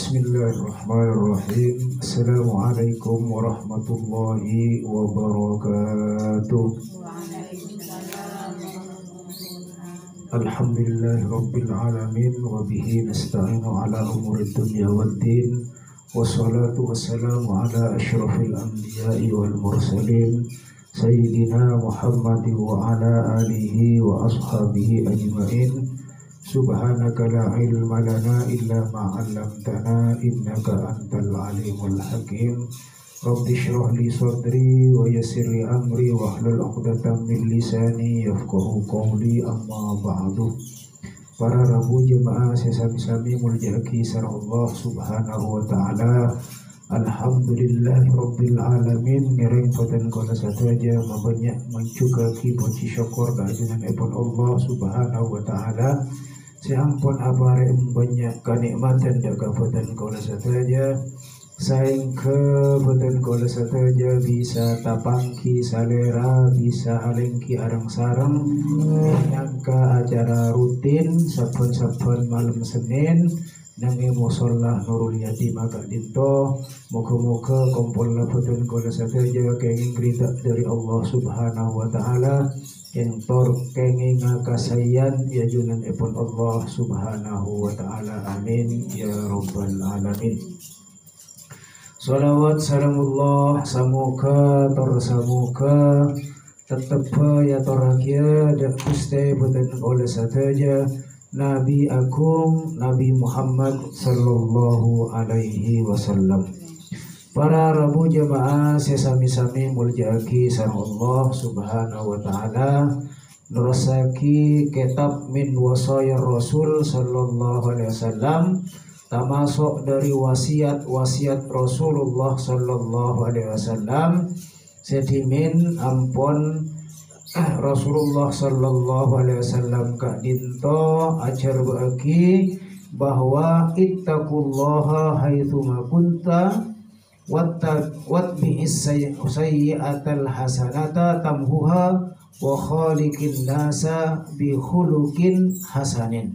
Bismillahirrahmanirrahim. Assalamualaikum warahmatullahi wabarakatuh. Alhamdulillahi rabbil alamin wa bihi nasta'inu ala umuri dunya waddin. Wassalatu wassalamu ala asyrafil anbiya'i wal mursalin Sayyidina Muhammadin wa ala alihi wa ashabihi ajma'in. Subhanaka la ilma lana illa ma 'allamtana innaka antal alimul hakim. Rabbi shrah li sadri wa yassir li amri wa hlul 'uqdatam min lisani yafqahu qawli, amma ba'du. Para rabu jemaah sesami-sami muljaki sareng Allah Subhanahu wa taala. Alhamdulillahi rabbil alamin. Ngereng padan kala sadaja mabanyak mencugaki puji syukur kaagungan ipun Allah Subhanahu wa taala. Seampun abare banyak kenikmatan daga padan kala sadaja. Saing ke padan kala sadaja bisa tapangki salera, bisa alengki arang sareng nyangka acara rutin saben-saben malam Senin nang musholla Nurul Yatim Agak Dinto. Moga-moga kumpul padan kala sadaja kenging rida dari Allah Subhanahu wa taala. Yang tor kenging ngakasayan ya junan ipun Allah Subhanahu wa taala. Amin ya rabbal alamin. Salawat salamullah samuka tor samuka tetep ya torakia dak Gusti boten oleh sadaja Nabi Agung Nabi Muhammad sallallahu alaihi wasallam. Para rabu jemaah sesami-sami muljaki sareng Allah Subhanahu wa taala. Nurasaki kitab min wasaya Rasul sallallahu alaihi wasallam, termasuk dari wasiat-wasiat Rasulullah sallallahu alaihi wasallam. Sedimin ampun Rasulullah sallallahu alaihi wasallam kak dinto ajar bagi bahwa ittaqullaha haitsu ma kunta watbi'is sayyi'atal hasanata tamhuha wa khaliqin nasa bi khuluqin hasanin.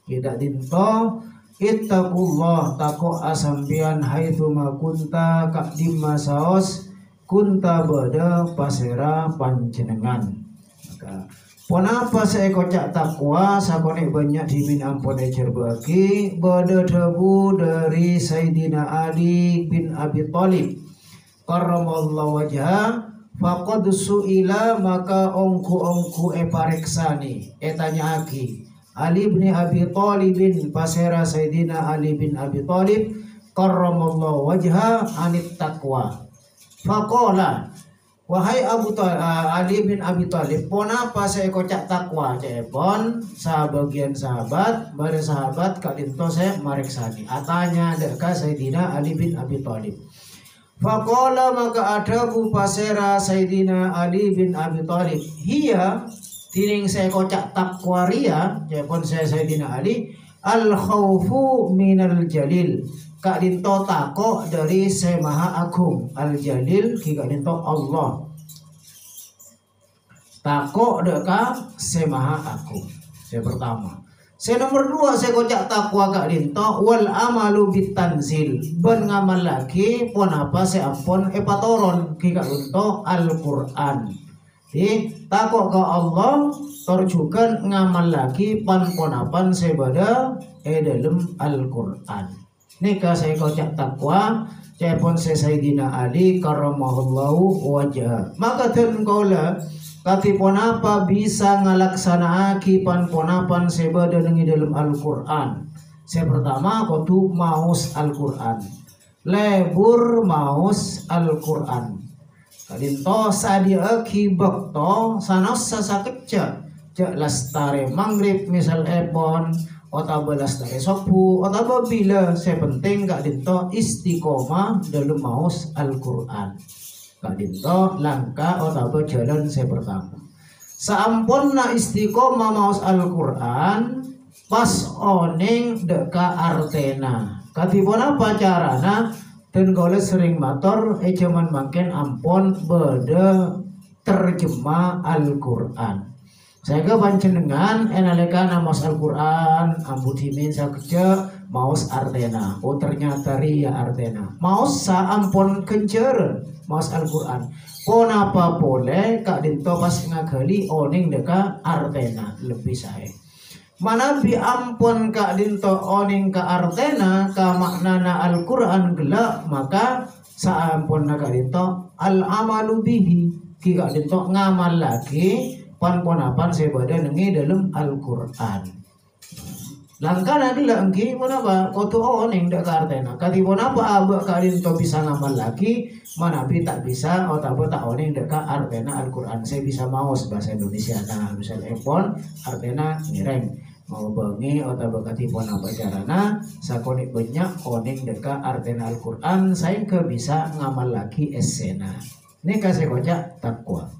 Tidak dinto ittaqullah tako asampian haitsu ma kunta kak dimma saos kunta bada pasera panjenengan. Maka ponapa saya kocak takwa sakone banyak dimin ampun ecer bagi bada debu dari Sayyidina Ali bin Abi Thalib karramallahu wajha faqad su'ila maka ongku pareksani etanya aki Ali bin Abi Thalib bin pasera Sayyidina Ali bin Abi Thalib karramallahu wajha anit taqwa faqala wahai Ali bin Abi Thalib, ponapa saya kocak takwa cepon sabagian sahabat, bare sahabat kadinto saya mareksani. Atanya deka Sayyidina Ali bin Abi Thalib. Faqala maka ada bu pasera Sayyidina Ali bin Abi Thalib. Hiya tining saya kocak takwa ria cepon saya Sayyidina Ali al khaufu minal jalil. Kak dinto tako dari Saya Maha Agung Al Jalil ki kak dinto Allah tako deka Saya Maha Agung. Saya pertama. Saya nomor dua saya kocak takwa kak dinto wal amalu bitanzil ben ngamal lagi pon apa saya ampun epatoron ki kak dinto Al Quran. Di tako ke Allah terjukan ngamal lagi pan-ponapan saya bada dalam Al Quran. Nika saya kocak takwa cepon saya Sayyidina Ali karramahullahu wajah. Maka ten kaula katipun apa bisa ngalaksanaaki pan-ponapan sebada nengi dalam Al-Qur'an. Saya pertama kudu maos Al-Qur'an. Lebur maos Al-Qur'an. Kadinto sadia ki bakto sanos sasakecca cek lastare maghrib misal epon otaba lastare sopu otaba bila saya penting kak dinto istiqomah dalam maos Al-Qur'an. Kak dinto langkah otaba jalan saya pertama. Saampun na istiqomah maos Al-Qur'an pas oning deka artena. Katipun apa carana dan kalau sering motor jaman makin ampun beda terjemah Al-Qur'an. Saya ke panjenengan enaleka namas Al-Qur'an ambu dimin sakeja maos artena. Oh ternyata ria artena. Maos sa ampun kenceren maos Al-Quran. Kenapa boleh kak dinto pas ngagali oning deka artena lebih saya. Manabi ampun kak dinto oning ka artena ka maknana Al-Quran gelak maka sa ampun kak dinto al amalu bihi kika dinto ngamal lagi pan-ponapan sebada nengi dalam Al-Quran. Langkana dila engki menapa kotu oning dak kartena. Kati ponapa abak kadin to bisa ngamal lagi, manabi tak bisa atau tak oning dak artena Al-Quran. Saya bisa maos bahasa Indonesia nah misal epon artena ngireng mau bengi atau kati ponapa carana sakonik banyak oning dak artena Al-Quran saya ke bisa ngamal lagi esena. Ini kasih kocak takwa.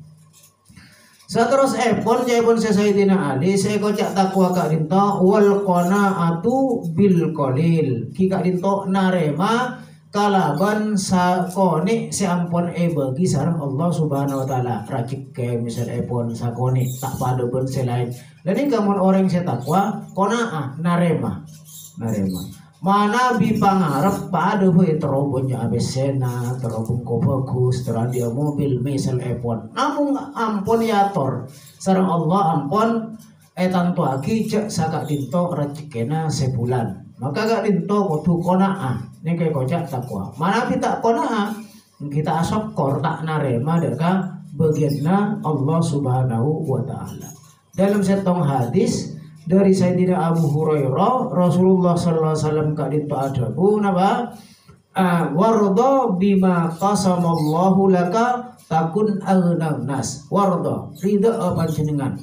Saterus epon jaipun Sayyidina Ali saya kocak takwa kak dinto wal qanaatu bil qalil ki kak dinto narema kalaban sakoni seampun bagi sareng Allah Subhanahu wa taala racik ke misal epon sakoni tak pada ben selain dan ini kamu orang saya takwa qanaah narema mana bi pangarep pada hui terobonnya abesena terobong ko bagus teradia mobil misal epon namun ampun yator sareng Allah ampun tantu aki cek sakak dinto racikena sebulan maka gak dinto kudu kona'ah ini kayak kocak takwa mana kita kona'ah kita asokor tak narema deka bagianna Allah Subhanahu wa ta'ala dalam setong hadis dari Sayyidina Abu Hurairah Rasulullah sallallahu alaihi wasallam kak dinto adabu napa warda bima qasamallahu laka takun agnan nas warda ridha panjenengan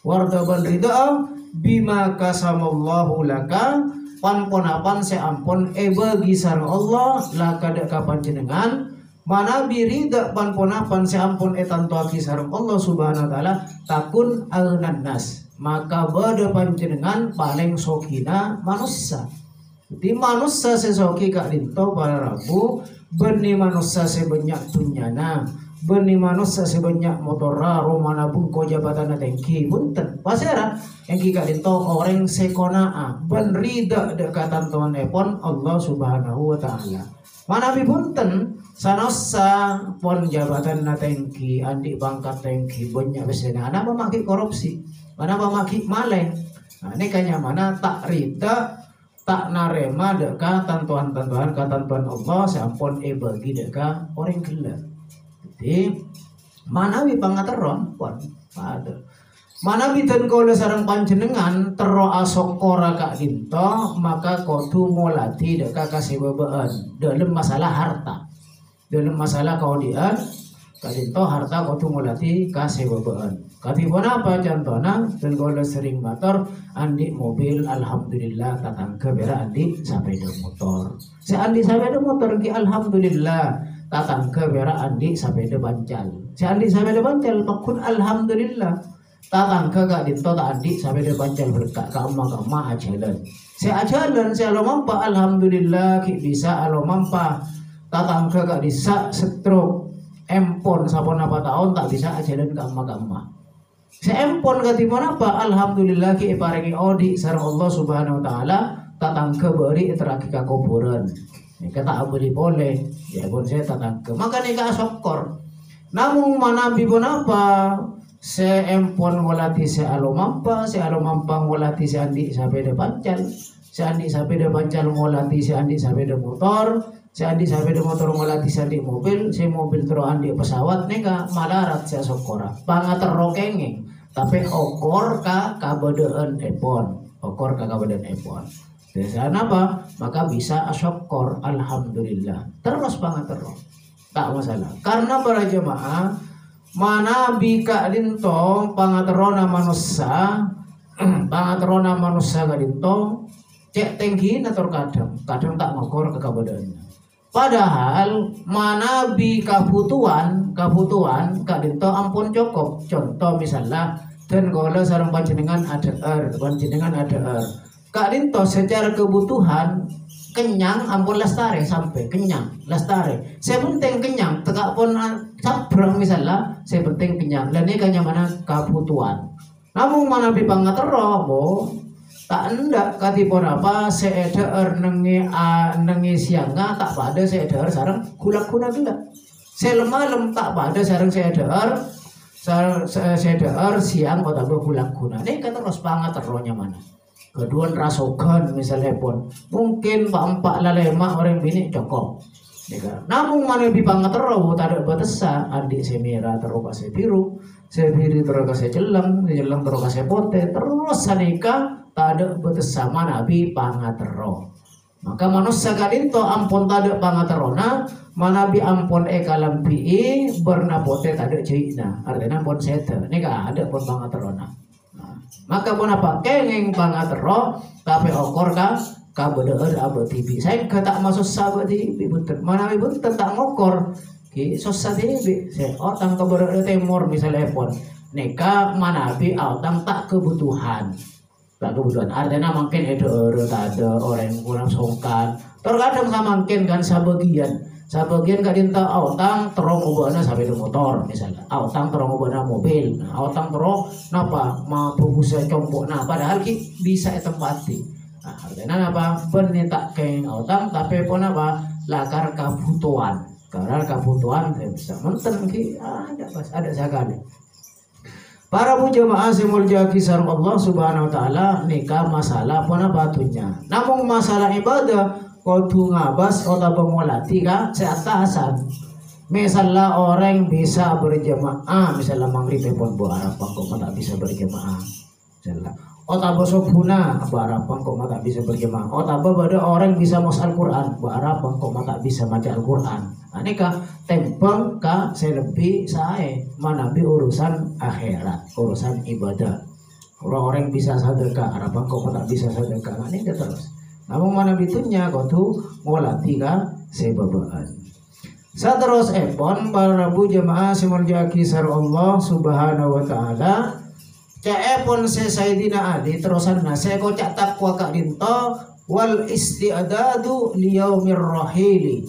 warda ban ridha bima qasamallahu laka pan-ponapan seampun bagi sareng Allah laka dak panjenengan mana birida pan-ponapan seampun tantu aki sareng Allah Subhanahu wa taala takun agnan nas maka bada panjenengan paling sokina manusia di manusia sesoki kak dinto para rabu benih manusia sebanyak dunyana benih manusia sebanyak motora romana pun ko jabatan tengki bunten pasera yang kak dinto orang sekonaa ben rida dekatan tuan epon Allah Subhanahu wa taala mana bunten sanosa pon jabatan na tengki andi bangkat tengki banyak besena ana memakai korupsi mana pemaki maleng nah ini kayaknya mana tak rida tak narema deka tantuan-tantuan katantuan Allah sampun bagi deka orang gila jadi mana wi pangateron pon ada mana bidan kula sareng panjenengan tero asokora kak dinto maka kudu molati deka kasebabaan dalam masalah harta dalam masalah kaudian kak dinto harta kudu molati kasebabaan katipun apa contohnya dan kalau sering motor andi mobil alhamdulillah tatangke bera andi sepeda motor si andi sepeda motor ki alhamdulillah tatangke bera andi sepeda bancal si andi sepeda bancal makun alhamdulillah tatangke kak dinto tak andi sepeda bancal berkak ka amma ajalan si alo mampa alhamdulillah ki bisa alo mampa tatangke kak disa stroke empon sapon apa tahun tak bisa ajalan ke amma seempon katipun apa alhamdulillah ki paringi odi sareng Allah Subhanahu wa taala tatangke beri teraki ka kuburan kata abdi boleh ya pun saya tatangke maka nika sokor namun mana bibun apa seempon walati se alo mampa walati se andi sapeda pancal se andi sapeda pancal walati se andi sapeda motor se andi sapeda motor walati se andi mobil se mobil terus andi pesawat nika malarat se sokora pangatero kenging tapi okor ka kabadaan epon biasanya apa maka bisa asyokor alhamdulillah terus banget terus tak masalah karena para jemaah mana bika dinto pangaterona manusia kadinto cek tengki natur kadang tak ngokor ke kabadaannya padahal mana bi kabutuhan kadinto ampun cukup contoh misalnya dan kalau sarang panjenengan ada kak dinto secara kebutuhan kenyang ampun lestari sampai kenyang lestari saya penting kenyang tegak pun sabrang misalnya saya penting kenyang dan ini kanya mana kebutuhan namun mana bi pangatero tak endak katipun apa seeder nengi sianga tak pada seeder sareng gulak-guna gula. Selem-lem tak pada sareng seeder siang kota gulak-guna. Ini kan terus banget terronya mana. Kedua rasokan misalnya pun mungkin pak lalema orang bini cokok. Namun mana lebih banget terus tak ada batasa adik semira terus kasih biru terus kasih jelang terus kasih pote terus sanika tak ada batasa mana lebih banget terus. Maka manusia kadinto ampun tak ada banget terona mana bi ampun kalam pi bernapote tak ada cina artinya pun sete ini kan ada pun banget terona. Maka pun apa kengeng banget terus tapi okor kan kabeder abad TV saya kata masuk sahabat TV betul mana betul tak ngokor ki susah TV saya otang kabeder temor misalnya pun neka mana bi otang tak kebutuhan artinya mungkin ada orang kurang songkan terkadang sama mungkin kan sebagian kadinta otang terong ubahna sampai di motor misalnya otang terong ubahna mobil otang terong napa mau bisa compok padahal ki bisa tempati. Artinya apa? Penita keng otang tapi pun apa? Lakar kebutuhan. Karena kebutuhan bisa menten ki ada sekali. Para jemaah semulja kisah Allah Subhanahu wa taala nikah masalah pun apa tunya. Namun masalah ibadah kudu ngabas atau pemulati ka seatasan. Misalnya orang bisa berjemaah, misalnya maghrib pun buarap kok tak bisa berjemaah. Misalnya otaba sobuna barapang kok mata bisa berjemaah. Otaba pada orang bisa mas Al-Quran barapang kok mata bisa baca Al-Quran. Ini kah tempeng kah selebih saya manabi urusan akhirat, urusan ibadah. Orang-orang bisa sedekah, barapang kok mata bisa sedekah. Ini terus. Namun mana bitunya kau tu ngolati kah sebabaan. Saterus epon para jemaah semulja kisah Allah Subhanahu wa taala. Pun Sayyidina Ali terusan saya kocak takwa kak dinto wal isti'dadu liyaumir rahili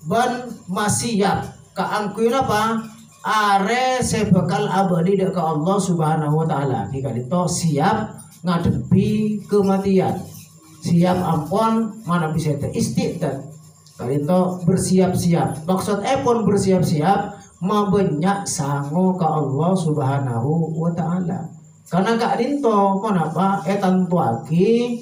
ban masiyap kaangkuin apa are saya bakal abadi dek ke Allah Subhanahu wa taala jika dinto siap ngadepi kematian siap ampun mana bisa itu isti'dad kalinto bersiap-siap maksud pun bersiap-siap mabanyak sango ke Allah Subhanahu wa taala. Karena kak dinto kenapa etan tuaki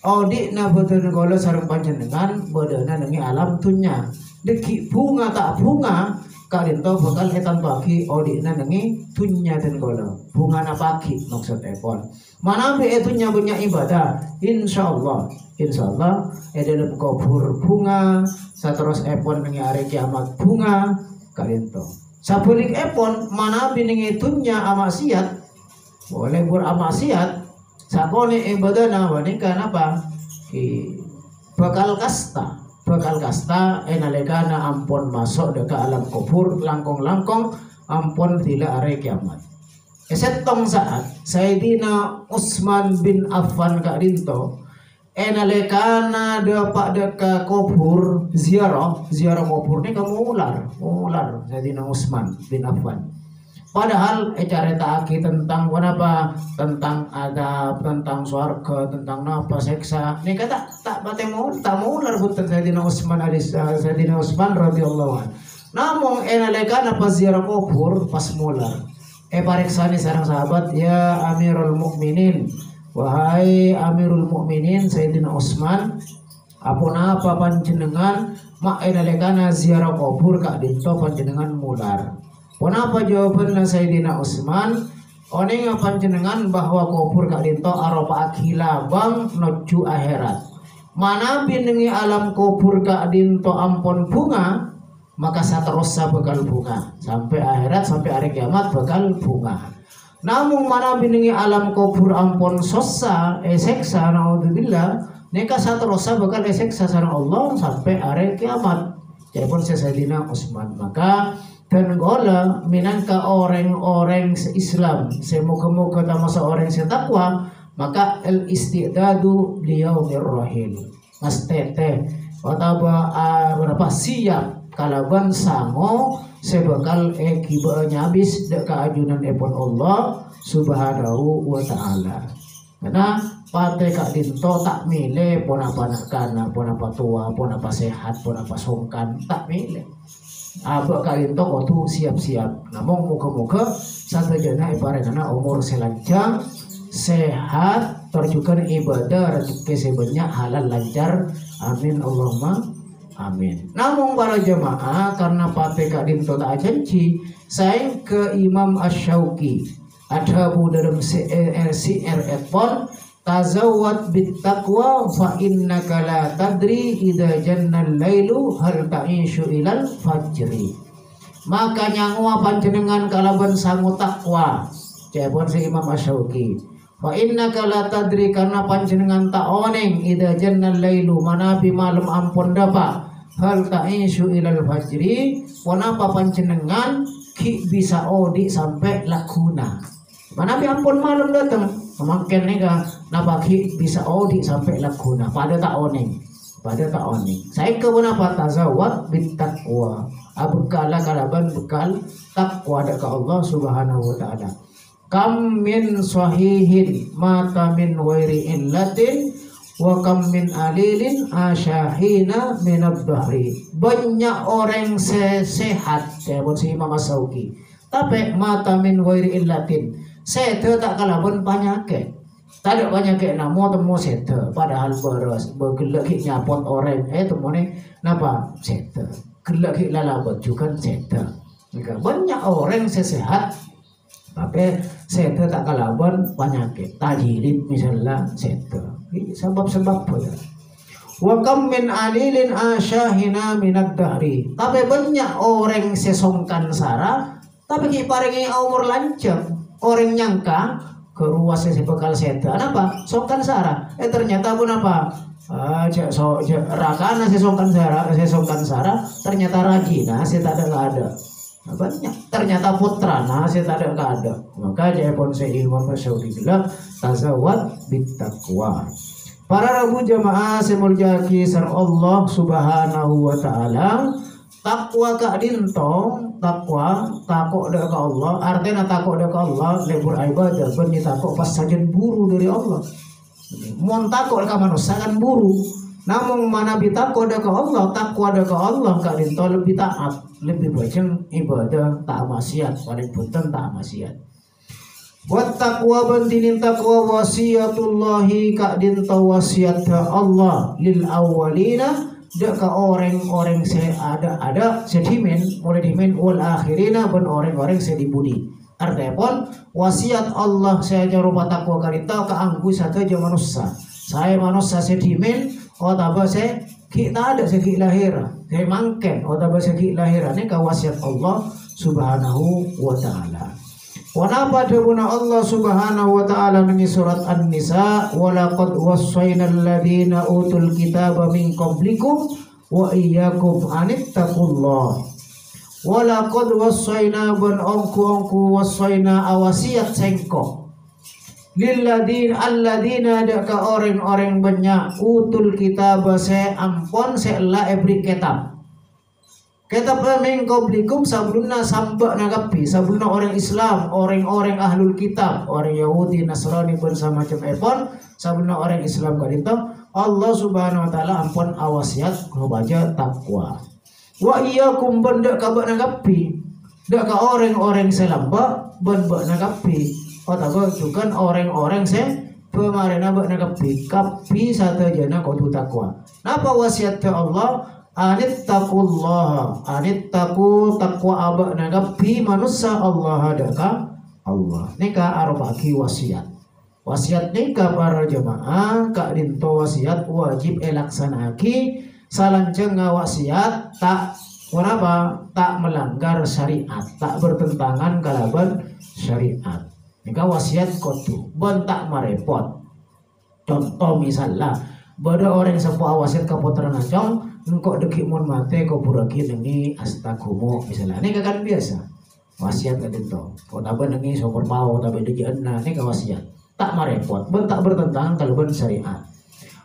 audit na boten gola sareng panjenengan bodana nengi alam tunya deki bunga tak bunga kak dinto bakal etan tuaki audit na nengi tunya dan gola bunga na pagi maksud epon mana be etunya punya ibadah insyaallah dalam kubur bunga saterus epon nengi are kiamat bunga kak dinto sabulik epon mana be nengi tunya amaksiat boleh beramaksiat sakone ibadah wanika apa bakal kasta enalekana ampun masuk deka alam kubur langkong ampun tidak are kiamat esetong saat Sayyidina Utsman bin Affan kak dinto enalekana dapat deka kubur ziarah kubur ni kamu ular Sayyidina Utsman bin Affan. Padahal carita aki tentang apa tentang adab tentang surga tentang napa seksa ini kata tak mau larbutan Sayyidina Utsman radhiyallahu anhu namun enalekan apa ziarah kubur pas mular pariksani sareng sahabat ya Amirul Mukminin wahai Amirul Mukminin Sayyidina Utsman apa panjenengan mak enalekan ziarah kubur kak dinto panjenengan mular. Kenapa jawabannya Sayyidina Utsman? Oning panjenengan bahwa kubur kak dinto aropa akilabang nuju akhirat. Mana binengi alam kubur kak dinto ampun bunga, maka saterusnya bakal bunga sampai akhirat sampai hari kiamat bakal bunga. Namun mana binengi alam kubur ampun sosa seksa naudzubillah, neka saterusnya bakal seksa sareng Allah sampai hari kiamat. Jadi pun Sayyidina Utsman maka dan gola minangka orang-orang Islam semoga-moga tamasa orang setakwa maka el isti'dadu liyaumir rahil mastete wataba berapa siap kalaban sango sebakal kiba nyabis dek keajunan epon Allah Subhanahu wa taala karena pate kak dinto tak milih pon apa nak kana, pon apa tua, pon apa sehat, pon apa songkan, tak milih. Abak kak dinto kau tu siap-siap. Namun muka-muka satu jana ibaratnya umur selancar, sehat, terjukan ibadah rezeki sebanyak halal lancar. Amin Allahumma amin. Namun para jemaah karena pate kak dinto tak janji, saya ke Imam Ash-Shawqi ada bu dalam CR pon tazawwad bit taqwa fa innaka la tadri idza jannal lailu hal ta'ishu ilal fajri. Maka nyangu panjenengan kalaban sangu takwa. Cepon si Imam Ash-Shawqi. Fa innaka la tadri karena panjenengan tak oneng idza jannal lailu manabi malam ampun dapa hal ta'ishu ilal fajri. Kenapa panjenengan ki bisa odi sampai lakuna. Manabi ampun malam datang. Mungkin nih kan, napaki bisa odi sampai lakuna. Pada tak oneng. Saya kenapa tazawwad bit taqwa. Abukala kalaban bekal takwa dekat Allah Subhanahu wa taala. Kam min sahihin mata min ghairi illatin wa kam min alilin asyahina min ad-dahri. Banyak orang sehat kayak si Imam Ash-Shawqi. Tapi mata min ghairi illatin. Sete tak kalaban penyakit. Tak ada penyakit namo temu sete. Padahal beras bergelak nyapot orang. Temu ni napa sete. Gelak lalabat juga sete. Banyak orang sehat. Tapi sete tak kalaban penyakit. Tajilid misalnya sete. Sebab-sebab apa? Wa kam min alilin asyahina minad dahri. Tapi banyak orang sesongkan sara. Tapi kiparingi umur lancang. Orang nyangka keruas sebekal setan apa songkan sara ternyata pun apa rakana sesongkan sara ternyata rajina saya tak ada banyak ternyata putrana saya tak ada maka dia pun saya Imam Ash-Shawqi bilang tazawwad bit taqwa. Para rabu jamaah semurjaki sar Allah Subhanahu wa taala takwa kak dintong takwa takut dekat Allah artinya takut dekat Allah lebur ibadah benih takut pas sajen buru dari Allah mon takut dekat manusia kan buru namun mana bi takut dekat Allah takwa dekat Allah kak dinto lebih taat lebih banyak ibadah tak maksiat paling penting tak maksiat buat takwa bentinin takwa wasiatullahi kak dinto wasiat Allah lil awwalina dekat orang-orang saya ada sedimen mulai dimen wal akhirina ben orang-orang saya dibudi artinya pun wasiat Allah saya jarupa takwa karita ke angku satu aja manusia saya manusia sedimen otaba saya kita ada segi lahir saya mangken otaba segi lahir ini ke wasiat Allah Subhanahu wa taala. Wanapa debuna Allah Subhanahu wa taala min surat An-Nisa wa laqad wassayna alladziina utul kitaba min qablikum wa iyyakum anittaqullah. Wa laqad wassayna ban ongku wassayna awasiyat sengko. Lil alladziina daka orang-orang banyak utul kitaba se ampon se la ebri kitab. Kitab min qablikum sebelumnya sampai nagapi sebelumnya orang Islam orang-orang ahlul kitab orang Yahudi Nasrani bersama macam epon sebelumnya orang Islam kadita Allah Subhanahu wa taala ampun awasiat baca takwa wa iyyakum benda kabak nagapi dak ka orang-orang selamba ben nagapi atau juga orang-orang pemarina bak nagapi kapi satu jana kau takwa napa wasiat Allah anittaqullah anittaqu takwa abak nagapi manusia Allah adaka Allah nika arbaki wasiat nika para jemaah kak dinto wasiat wajib elaksanaki salanjeng wasiat tak kenapa tak melanggar syariat tak bertentangan kalaban syariat nika wasiat kotu ben tak marepot contoh misalnya pada orang sepuh wasiat kaputran acong engkau dekik mon mate kau puraki nengi astakumo misalnya ini kan biasa wasiat kan itu kau tabe nengi sopor pau tabe deki enna ini kan wasiat tak marepot ben tak bertentangan kalau ben syariat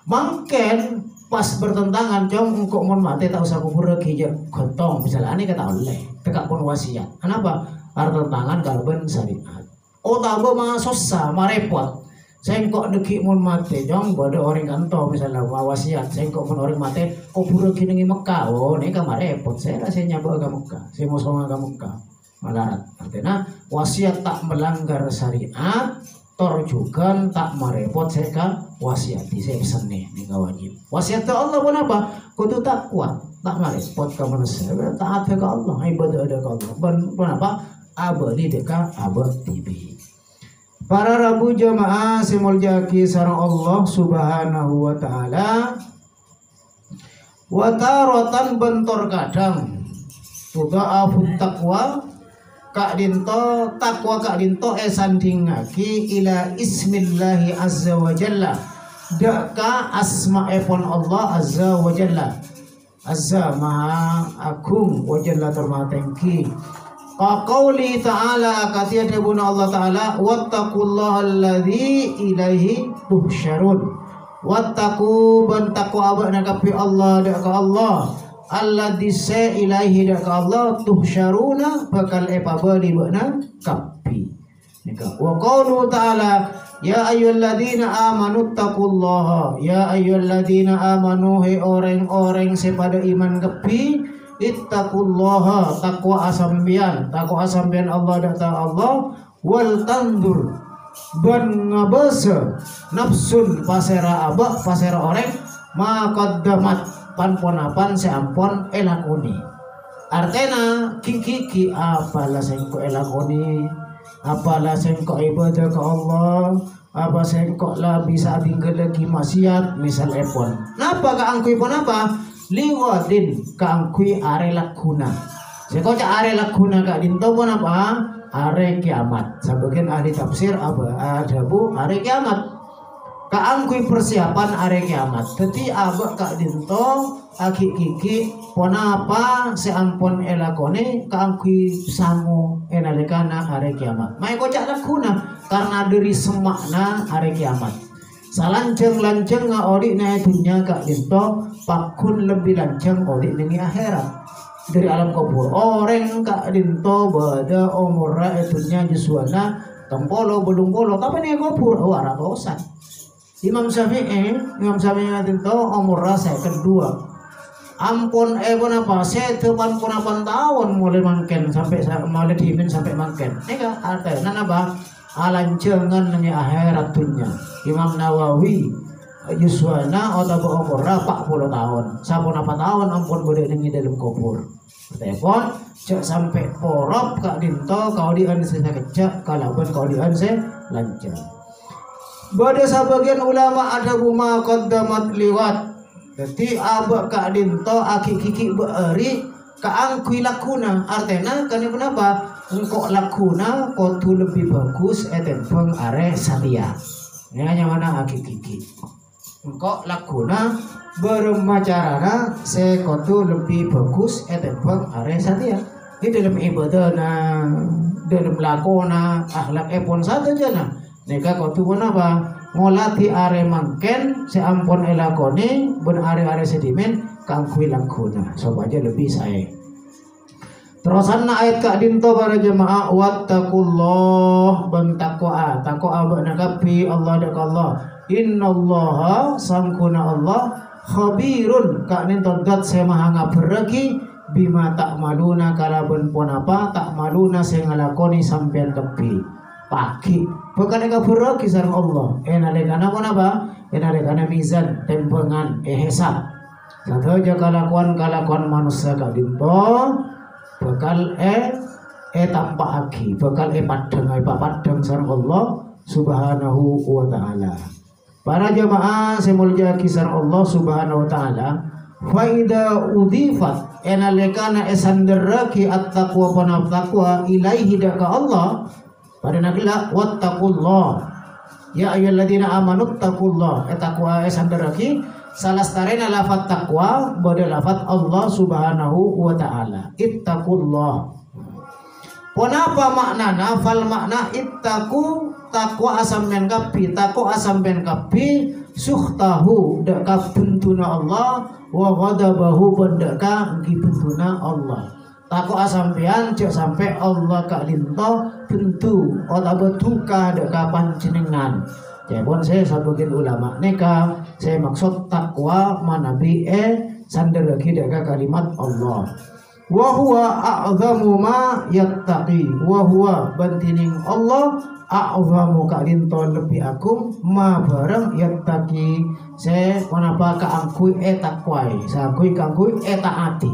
mungkin pas bertentangan com engkau mon mate tak usah puraki je gotong misalnya ini kata oleh tekak pun wasiat kenapa bertentangan kalau ben syariat oh tabe mah susah marepot Sengkok deki mun mate jong bodo orang kanto misalnya wasiat sengkok mun orang mate kubur gini ngi Mekah. Oh ini kamar repot saya rasanya nyaba ke Mekah. Saya mau sama ke Mekah. Malarat. Artinya wasiat tak melanggar syariat, tor juga tak merepot saya ke wasiat. Saya pesan nih wajib. Wasiat ke Allah pun apa? Kudu tak kuat, tak merepot ke manusia. Taat ke Allah, ibadah ke Allah. Pun apa? Abadi deka abadi. Para rabu jamaah semuljaki sareng Allah Subhanahu wa taala. Wa taratan bentor kadang tudha'afut taqwa kak dinto takwa kak dinto sandingake ila ismillahi azza wa jalla daka asma'ipun Allah azza wa jalla. Azza maha agung wa jalla termatengki. Qauli ta'ala katiya debuna Allah ta'ala wattaqullaha alladzi ilaihi tuhsyarun. Wattaqu bantaku abak nakapi Allah daka Allah alladzi sa ilaihi daka Allah tuhsyaruna bakal epabadi bakna kapi. Wa qaulu ta'ala ya ayyuhalladzina amanu taqullaha ya ayyuhalladzina amanu he orang-orang sepada iman kepi ittaqullaha takwa asambian Allah data Allah wal tandur ban ngabasa nafsun pasera abak pasera orang maqaddamat pan-ponapan seampon elakoni. Artena kiki apalah sengko elakoni apalah sengko ibadah ke Allah apa sengko lah bisa tinggal lagi maksiat misal epon napa ka angkui pun apa liwadin kaangkui are lakuna. Seko cak are lakuna kak dinto pun apa? Are kiamat. Sebagian ahli tafsir apa? Ada bu are kiamat. Kaangkui persiapan are kiamat. Jadi abak kak dinto aki kiki pon apa seampun elakone kaangkui sangu enalikana are kiamat. Mai kocak lakuna karena dari semakna are kiamat. Salanceng-lanceng ngaori na dunia kak dinto pakun lebih lanceng ori nengi akhirat dari alam kubur. Orang kak dinto bada umurra dunia jisuana tempolo belum bolo kapan ya kubur wara bosan. Imam Syafi'i dinto umurra saya kedua. Ampun pun apa saya tepan pun 8 tahun mulai mangken sampai mulai dimin sampai mangken. Nika artinya apa? Alancengan nengi akhirat dunia. Imam Nawawi yuswana atau umurna 40 tahun. Sampun 4 tahun ampun boleh nengi dalam kubur. Telepon cek sampai porop kak dinto kau dian saya kecak kalaban kau dian saya lancar. Pada sebagian ulama ada buma qaddamat liwat. Jadi abak kak dinto aki kiki beeri kaangkui lakuna. Artinya kan kenapa? Engkau lakuna kau tu lebih bagus etempeng are satia. Ini hanya mana aki kiki. Engkau lakuna bermacarana kau tu lebih bagus etempeng are satia. Ini dalam ibadah na, dalam lakona, akhlak epon satu jana. Neka kau tu pun apa? Ngolati are mangken seampun elakone ben are sedimen kangkui lakuna. Sob aja lebih saya. Terusan ayat kak dinto para jemaah wattaqullah ban takwa abana kapi Allah dak Allah innallaha sangkuna Allah khabirun kak dinto dat saya maha ngabereki bima tak maluna kalaben pun apa tak maluna saya ngalakoni sampean kepi pagi bukan ngabereki sareng Allah enalekana pun apa enalekana mizan tempengan hisab satu aja kalakuan manusia kak dinto bakal tampak lagi bakal padang sareng Allah Subhanahu wa taala. Para jamaah semulja kisar Allah Subhanahu wa taala fa ida udifat enalekana esanderaki at-taqwa panab taqwa ilaihi daka Allah pada nagila wattaqullah ya ayyuhalladzina amanu taqullah taqwa esanderaki salastarena lafat taqwa pada lafat Allah Subhanahu wa taala ittaqullah. Ponapa maknana fal makna ittaqu takwa asamben kapi takwa asamben kapi suhtahu deka bentuna Allah wa ghadabahu bendeka bentuna Allah. Takwa asambean cek sampai Allah kak linto bentu otak betuka deka panjenengan Jepun saya sabutin ulama neka saya maksud takwa manabi sandar lagi dengan kalimat Allah. Wa huwa a'zamu ma yattaqi wa huwa bantining Allah a'zamu kalinto lebih agung ma barang yattaqi saya menapa kaangkui takwai sagui kaangkui taati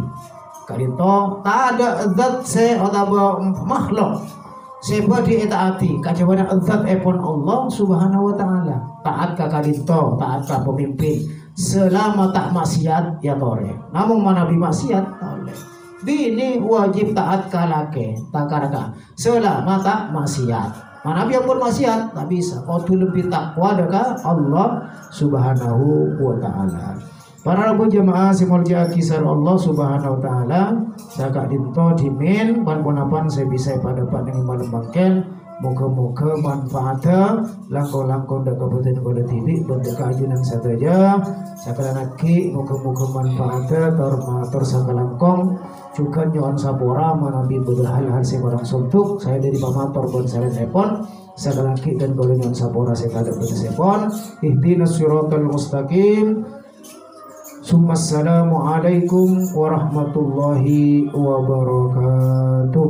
kalinto tak ada zat se atau makhluk seba di etaati kajawana zat epon Allah subhanahu wa ta'ala taat ka kalinto taat ka pemimpin selama tak maksiat ya tore namun mana bi maksiat oleh ini wajib taat kalake takaraka selama tak maksiat mana bi pun maksiat tak bisa kau tu lebih takwa dekat Allah subhanahu wa ta'ala. Para rabu jemaah simulja kisar Allah subhanahu wa ta'ala sakak dinto dimin pan-ponapan saya bisa pada dengan malam bangken moga-moga manfaatnya langkau-langkau dak kabupaten Kota TV bentuk keajunan saja sakala naki moga-moga manfaatnya tor sakalangkong juga nyoan sapora manabi betul hal-hal sebarang suntuk saya dari pamator bon salen epon sakala naki dan kalau nyoan sapora saya kada betul sepon ihdinas siratal mustaqim. Assalamualaikum warahmatullahi wabarakatuh.